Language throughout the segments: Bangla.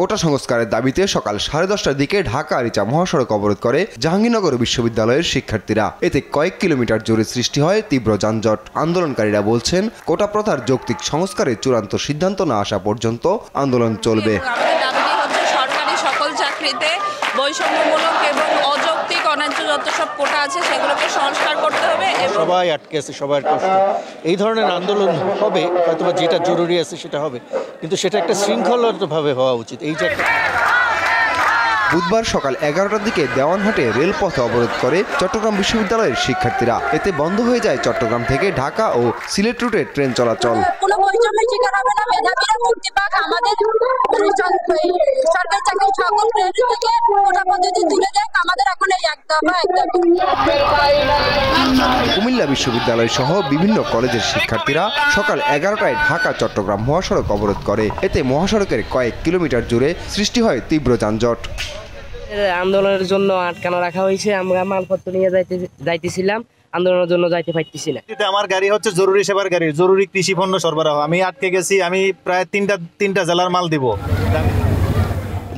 কোটা সংস্কারের দাবিতে সকাল 10:30টার দিকে ঢাকা আরিচা মহাসড়ক অবরোধ করে জাহাঙ্গীরনগর বিশ্ববিদ্যালয়ের শিক্ষার্থীরা। এতে কয়েক কিলোমিটার জুড়ে সৃষ্টি হয় তীব্র যানজট। আন্দোলনকারীরা বলছেন, কোটা প্রথার যৌক্তিক সংস্কারে চূড়ান্ত সিদ্ধান্ত না আসা পর্যন্ত আন্দোলন চলবে। সরকারি সকল চাকরিতে বৈষম্যমূলক এবং অযৌক্তিক অন্যায্য যত সব কোটা আছে সেগুলোকে সংস্কার করতে হবে। সবাই আটকে আছে, সবার কষ্ট। এই ধরনের আন্দোলন হবে, হয়তো যেটা জরুরি আছে সেটা হবে, কিন্তু সেটা একটা শৃঙ্খলাবদ্ধভাবে হওয়া উচিত। এই যে বুধবার সকাল 11টার দিকে দেওয়ানহাটে রেলপথ অবরোধ করে চট্টগ্রাম বিশ্ববিদ্যালয়ের শিক্ষার্থীরা। এতে বন্ধ হয়ে যায় চট্টগ্রাম থেকে ঢাকা ও সিলেট রুটে ট্রেন চলাচল। কুমিল্লা বিশ্ববিদ্যালয় সহ বিভিন্ন কলেজের শিক্ষার্থীরা সকাল 11টায় ঢাকা চট্টগ্রাম মহাসড়ক অবরোধ করে। এতে মহাসড়কের কয়েক কিলোমিটার জুড়ে সৃষ্টি হয় তীব্র যানজট। আন্দোলনের জন্য আটকানো রাখা হয়েছে। আমরা মালপত্র নিয়ে যাইতেছিলাম, আন্দোলনের জন্য যাইতে পারতেছি না। আমার গাড়ি হচ্ছে জরুরি সেবার গাড়ি, জরুরি কৃষি পণ্য সরবরাহ। আমি আটকে গেছি, আমি প্রায় তিনটা জেলার মাল দিব।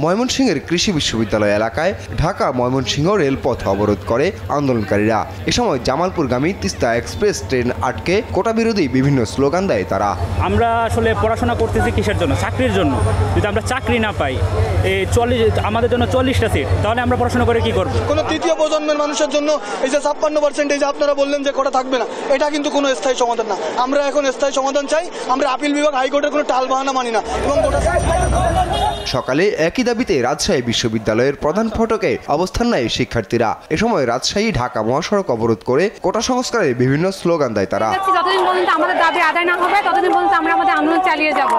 ময়মনসিংহের কৃষি বিশ্ববিদ্যালয় এলাকায় ঢাকা ময়মনসিংহ রেলপথ অবরোধ করে আন্দোলনকারীরা। এ সময় জামালপুরগামী তিস্তা এক্সপ্রেস ট্রেন আটকে কোটা বিরোধী বিভিন্ন স্লোগান দেয় তারা। আমরা আসলে পড়াশোনা করতেছি কিসের জন্য? চাকরির জন্য। যদি আমরা চাকরি না পাই, আমাদের জন্য 40টা সিট, তাহলে আমরা পড়াশোনা করে কি করব? কোনো তৃতীয় প্রজন্মের মানুষের জন্য এই যে 56% এই যে আপনারা বললেন যে কোটা থাকবে না, এটা কিন্তু কোনো স্থায়ী সমাধান না। আমরা এখন স্থায়ী সমাধান চাই। আমরা আপিল বিভাগ, হাইকোর্টের কোনো টালবাহানা মানি না। এবং সকালে একই দাবিতে রাজশাহী বিশ্ববিদ্যালয়ের প্রধান ফটকে অবস্থান নেয় শিক্ষার্থীরা। এ সময় রাজশাহী ঢাকা মহাসড়ক অবরোধ করে কোটা সংস্কারের বিভিন্ন স্লোগান দেয় তারা। যতদিন পর্যন্ত আমাদের দাবি আদায় না হবে ততদিন পর্যন্ত আমরা আমাদের আন্দোলন চালিয়ে যাব।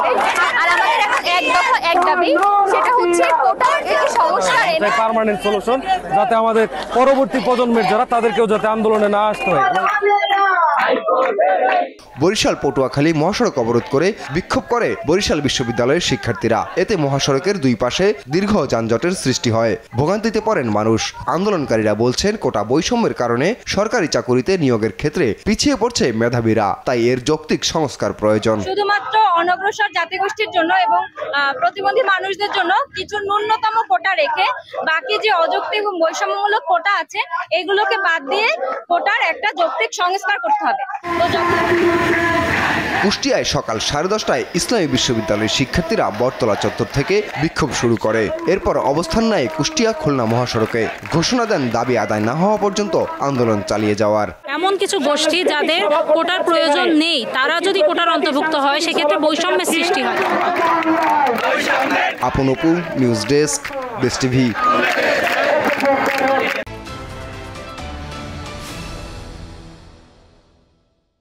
আর আমাদের এখন এক দফা এক দাবি, সেটা হচ্ছে কোটার সংস্কার, এটা পার্মানেন্ট সলিউশন, যাতে আমাদের পরবর্তী প্রজন্মের যারা তাদেরকেও যাতে আন্দোলনে না আসতে হয়। বরিশাল পটুয়াখালী মহাসড়ক অবরোধ করে বিক্ষোভ করে বরিশাল বিশ্ববিদ্যালয়ের শিক্ষার্থীরা। এতে মহাসড়কের দুই পাশে দীর্ঘ যানজটের সৃষ্টি হয়, ভোগান্তিতে পড়েন মানুষ। আন্দোলনকারীরা বলছেন, কোটা বৈষম্যের কারণে সরকারি চাকুরিতে নিয়োগের ক্ষেত্রে পিছিয়ে পড়ছে মেধাবীরা, তাই এর যৌক্তিক সংস্কার প্রয়োজন। শুধুমাত্র অনগ্রসর জাতিগোষ্ঠীর জন্য এবং প্রতিবন্ধী মানুষদের জন্য কিছু ন্যূনতম কোটা রেখে বাকি যে অযৌক্তিক এবং বৈষম্যমূলক কোটা আছে এগুলোকে বাদ দিয়ে কোটার একটা যৌক্তিক সংস্কার করতে হবে। কুষ্টিয়ায় সকাল 10:30টায় ইসলামী বিশ্ববিদ্যালয়ের শিক্ষার্থীরা বটতলা চত্বর থেকে বিক্ষোভ শুরু করে। এরপর অবস্থান নেয় কুষ্টিয়া খুলনা মহাসড়কে। ঘোষণা দেন দাবি আদায় না হওয়া পর্যন্ত আন্দোলন চালিয়ে যাওয়ার। এমন কিছু গোষ্ঠী যাদের কোটার প্রয়োজন নেই, তারা যদি কোটার অন্তর্ভুক্ত হয় সেক্ষেত্রে বৈষম্যের সৃষ্টি হয়। আপন Apu, news desk, best TV.